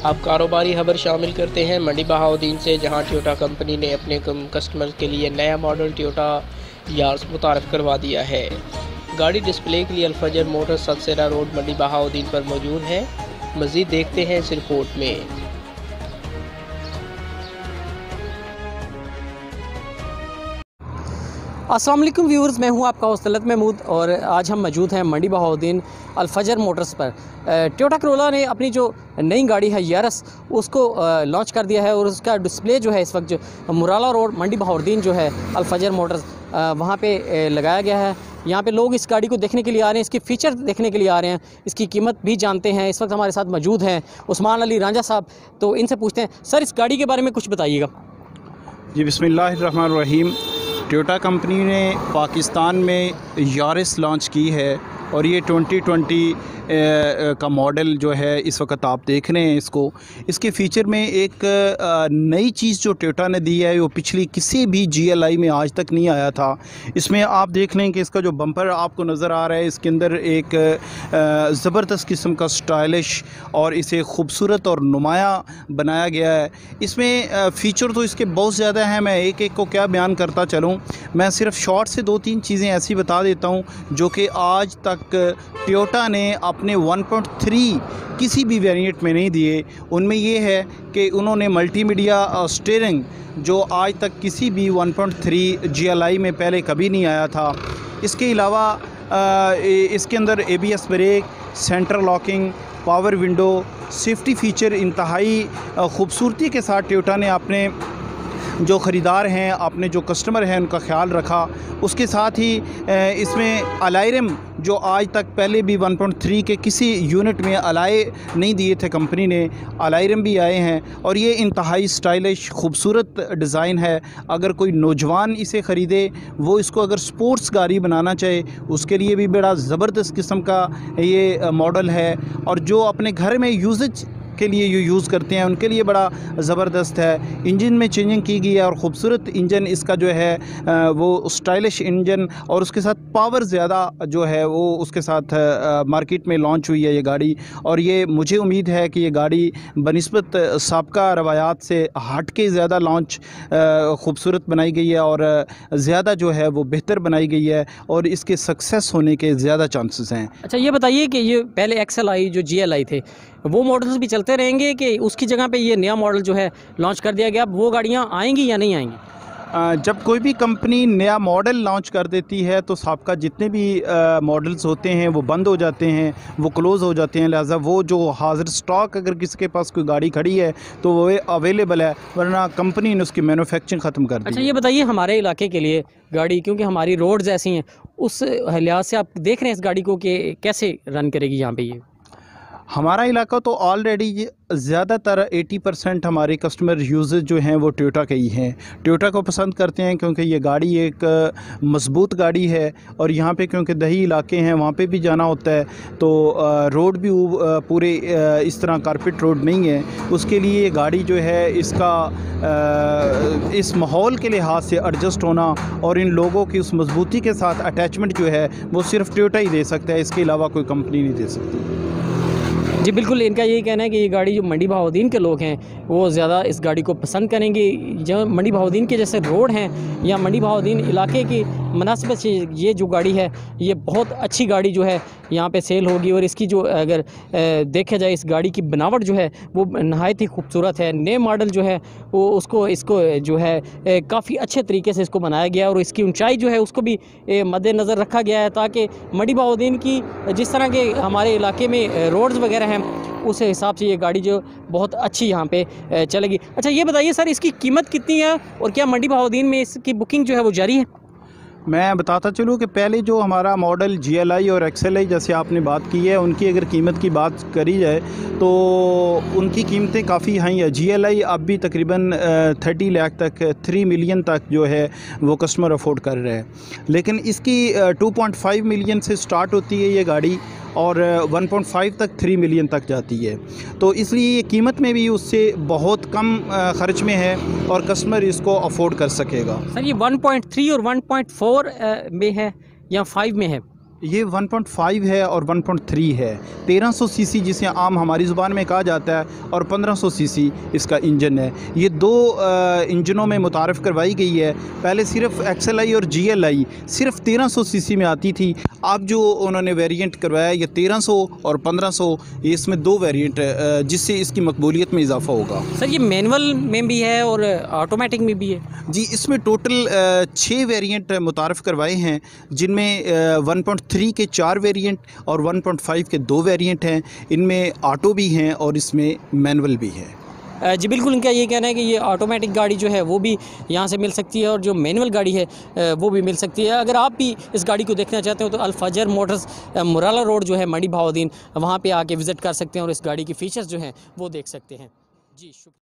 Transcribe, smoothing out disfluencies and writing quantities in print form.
अब कारोबारी खबर शामिल करते हैं मंडी बहाउद्दीन से, जहां टोयोटा कंपनी ने अपने कस्टमर के लिए नया मॉडल टोयोटा यारिस मुतारफ़ करवा दिया है। गाड़ी डिस्प्ले के लिए अल-फजर मोटर्स सदसेरा रोड मंडी बहाउद्दीन पर मौजूद है। मज़ीद देखते हैं इस रिपोर्ट में। अस्सलाम वालेकुम व्यूअर्स, मैं हूं आपका होस्ट तलत महमूद और आज हम मौजूद हैं मंडी बहाउद्दीन अल-फजर मोटर्स पर। टोयोटा करोला ने अपनी जो नई गाड़ी है यारिस उसको लॉन्च कर दिया है और उसका डिस्प्ले जो है इस वक्त जो मुराला रोड मंडी बहाउद्दीन जो है अल-फजर मोटर्स वहाँ पे लगाया गया है। यहाँ पे लोग इस गाड़ी को देखने के लिए आ रहे हैं, इसके फ़ीचर देखने के लिए आ रहे हैं, इसकी कीमत भी जानते हैं। इस वक्त हमारे साथ मौजूद हैं उस्मान अली रांझा साहब, तो इनसे पूछते हैं सर इस गाड़ी के बारे में कुछ बताइएगा। जी बिस्मिल्लाहिर्रहमानिर्रहीम। टोयोटा कंपनी ने पाकिस्तान में यारिस लॉन्च की है और ये 2020 का मॉडल जो है इस वक्त आप देख रहे हैं इसको। इसके फ़ीचर में एक नई चीज़ जो टोयोटा ने दी है वो पिछली किसी भी GLI में आज तक नहीं आया था। इसमें आप देख लें कि इसका जो बम्पर आपको नज़र आ रहा है इसके अंदर एक ज़बरदस्त किस्म का स्टाइलिश और इसे खूबसूरत और नुमाया बनाया गया है। इसमें फ़ीचर तो इसके बहुत ज़्यादा हैं, मैं एक एक को क्या बयान करता चलूँ। मैं सिर्फ शॉर्ट से 2-3 चीज़ें ऐसी बता देता हूँ जो कि आज तक टोयोटा ने अपने 1.3 किसी भी वेरिएंट में नहीं दिए। उनमें ये है कि उन्होंने मल्टीमीडिया स्टीयरिंग जो आज तक किसी भी 1.3 GLI में पहले कभी नहीं आया था। इसके अलावा इसके अंदर ABS brake, centre locking, power window, safety feature इंतहाई खूबसूरती के साथ टोयोटा ने अपने जो ख़रीदार हैं, अपने जो कस्टमर हैं उनका ख्याल रखा। उसके साथ ही इसमें अलायरम जो आज तक पहले भी 1.3 के किसी यूनिट में अलाय नहीं दिए थे कंपनी ने, अलायरम भी आए हैं और ये इंतहाई स्टाइलिश खूबसूरत डिज़ाइन है। अगर कोई नौजवान इसे ख़रीदे, वो इसको अगर स्पोर्ट्स गाड़ी बनाना चाहे उसके लिए भी बड़ा ज़बरदस्त किस्म का ये मॉडल है और जो अपने घर में यूजेज के लिए यूज़ करते हैं उनके लिए बड़ा ज़बरदस्त है। इंजन में चेंजिंग की गई है और ख़ूबसूरत इंजन इसका जो है वो स्टाइलिश इंजन और उसके साथ पावर ज़्यादा जो है वो उसके साथ मार्केट में लॉन्च हुई है ये गाड़ी। और ये मुझे उम्मीद है कि ये गाड़ी बनिस्बत साबका रवायात से हट के ज़्यादा लॉन्च खूबसूरत बनाई गई है और ज़्यादा जो है वो बेहतर बनाई गई है और इसके सक्सेस होने के ज़्यादा चांसेस हैं। अच्छा ये बताइए कि ये पहले XLI जो GLI थे वो मॉडल्स भी चलते रहेंगे कि उसकी जगह पे ये नया मॉडल जो है लॉन्च कर दिया गया, अब वो गाड़ियाँ आएंगी या नहीं आएंगी? जब कोई भी कंपनी नया मॉडल लॉन्च कर देती है तो साबका जितने भी मॉडल्स होते हैं वो बंद हो जाते हैं, वो क्लोज़ हो जाते हैं। लिहाजा वो जो हाजिर स्टॉक अगर किसी के पास कोई गाड़ी खड़ी है तो वो अवेलेबल है, वरना कंपनी ने उसकी मैन्युफैक्चरिंग ख़त्म कर दी। अच्छा ये बताइए हमारे इलाके के लिए गाड़ी, क्योंकि हमारी रोड्स ऐसी हैं, उस लिहाज से आप देख रहे हैं इस गाड़ी को कि कैसे रन करेगी यहाँ पे ये? हमारा इलाका तो ऑलरेडी ज़्यादातर 80% हमारे कस्टमर यूज़र्स जो हैं वो टोयोटा के ही हैं। टोयोटा को पसंद करते हैं क्योंकि ये गाड़ी एक मज़बूत गाड़ी है और यहाँ पे क्योंकि दही इलाके हैं वहाँ पे भी जाना होता है तो रोड भी पूरे इस तरह कारपेट रोड नहीं है। उसके लिए ये गाड़ी जो है इसका इस माहौल के लिहाज से एडजस्ट होना और इन लोगों की उस मजबूती के साथ अटैचमेंट जो है वो सिर्फ टोयोटा ही दे सकता है, इसके अलावा कोई कंपनी नहीं दे सकती। जी बिल्कुल, इनका यही कहना है कि ये गाड़ी जो मंडी बहाउद्दीन के लोग हैं वो ज़्यादा इस गाड़ी को पसंद करेंगे। जो मंडी बहाउद्दीन के जैसे रोड हैं या मंडी बहाउद्दीन इलाके की मुनासिबत से ये जो गाड़ी है ये बहुत अच्छी गाड़ी जो है यहाँ पे सेल होगी। और इसकी जो अगर देखा जाए इस गाड़ी की बनावट जो है वो नहायत ही खूबसूरत है। नए मॉडल जो है वो इसको जो है काफ़ी अच्छे तरीके से इसको बनाया गया और इसकी ऊंचाई जो है उसको भी मद्देनज़र रखा गया है ताकि मंडी बहाउद्दीन की जिस तरह के हमारे इलाके में रोड्स वगैरह हैं उस हिसाब से ये गाड़ी जो बहुत अच्छी यहाँ पे चलेगी। अच्छा ये बताइए सर इसकी कीमत कितनी है और क्या मंडी बहाउद्दीन में इसकी बुकिंग जो है वो जारी है? मैं बताता चलूँ कि पहले जो हमारा मॉडल GLI और XLI जैसे आपने बात की है उनकी अगर कीमत की बात करी जाए तो उनकी कीमतें काफ़ी हाई है। GLI अब भी तकरीबन 30 लाख तक 3 मिलियन तक जो है वो कस्टमर अफोर्ड कर रहे हैं, लेकिन इसकी 2.5 मिलियन से स्टार्ट होती है ये गाड़ी और 1.5 तक 3 मिलियन तक जाती है। तो इसलिए ये कीमत में भी उससे बहुत कम ख़र्च में है और कस्टमर इसको अफोर्ड कर सकेगा। सर ये 1.3 और 1.4 में है या 5 में है? ये 1.5 है और 1.3 है। 1300 सीसी जिसे आम हमारी ज़ुबान में कहा जाता है और 1500 सीसी इसका इंजन है। ये दो इंजनों में मुतारफ़ करवाई गई है। पहले सिर्फ XLI और GLI सिर्फ 1300 सीसी में आती थी। अब जो उन्होंने वेरिएंट करवाया ये 1300 और 1500, इसमें दो वेरिएंट जिससे इसकी मकबूलियत में इजाफ़ा होगा। सर ये मैनुअल में भी है और ऑटोमेटिक में भी है? जी, इसमें टोटल 6 वेरिएंट मुतारफ़ करवाए हैं, जिनमें 1.3 के 4 वेरिएंट और 1.5 के 2 वेरिएंट हैं। इनमें ऑटो भी हैं और इसमें मैनुअल भी है। जी बिल्कुल, इनका ये कहना है कि ये ऑटोमेटिक गाड़ी जो है वो भी यहाँ से मिल सकती है और जो मैनुअल गाड़ी है वो भी मिल सकती है। अगर आप भी इस गाड़ी को देखना चाहते हो तो अल फजर मोटर्स मुराला रोड जो है मंडी बहाउद्दीन, वहाँ पे आके विज़िट कर सकते हैं और इस गाड़ी की फ़ीचर्स जो हैं वो देख सकते हैं। जी शुक्रिया।